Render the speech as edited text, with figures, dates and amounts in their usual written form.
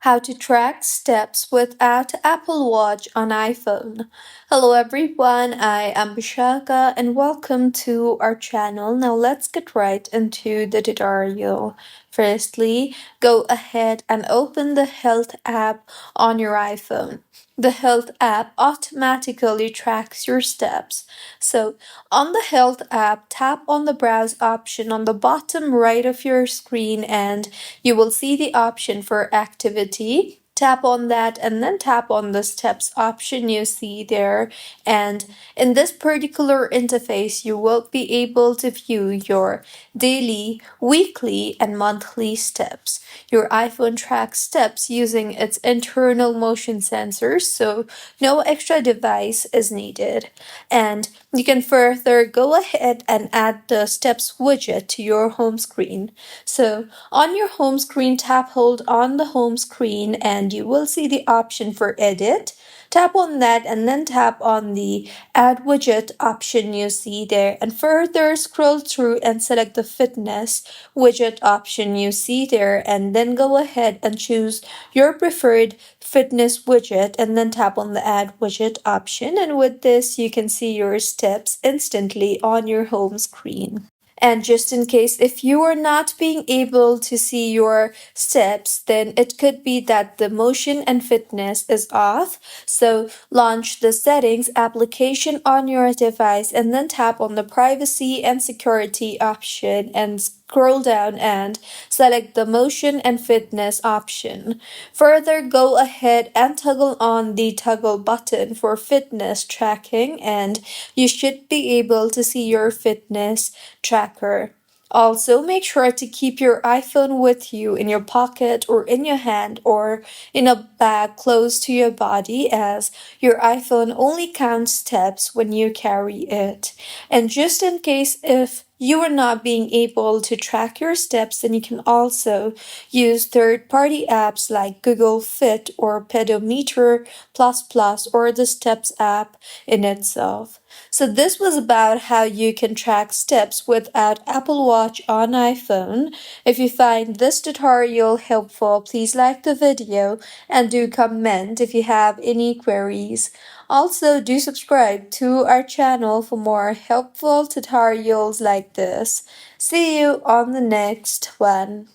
How to track steps without Apple Watch on iPhone. Hello everyone, I am Bishaka and welcome to our channel. Now let's get right into the tutorial. Firstly, go ahead and open the Health app on your iPhone. The Health app automatically tracks your steps. So, on the Health app, tap on the Browse option on the bottom right of your screen and you will see the option for activity. Tap on that and then tap on the steps option you see there. And in this particular interface, you will be able to view your daily, weekly, and monthly steps. Your iPhone tracks steps using its internal motion sensors, so no extra device is needed. And you can further go ahead and add the steps widget to your home screen. So on your home screen, tap hold on the home screen and you will see the option for edit. Tap on that and then tap on the add widget option you see there and further scroll through and select the fitness widget option you see there and then go ahead and choose your preferred fitness widget and then tap on the add widget option, and with this you can see your steps instantly on your home screen. And just in case if you are not being able to see your steps, then it could be that the motion and fitness is off. So launch the settings application on your device and then tap on the privacy and security option and scroll down and select the motion and fitness option. Further, go ahead and toggle on the toggle button for fitness tracking and you should be able to see your fitness tracker. Also, make sure to keep your iPhone with you in your pocket or in your hand or in a bag close to your body, as your iPhone only counts steps when you carry it. And just in case if you are not being able to track your steps, then you can also use third-party apps like Google Fit or Pedometer Plus or the Steps app in itself. So this was about how you can track steps without Apple Watch on iPhone. If you find this tutorial helpful, please like the video and do comment if you have any queries. Also, do subscribe to our channel for more helpful tutorials like this. See you on the next one.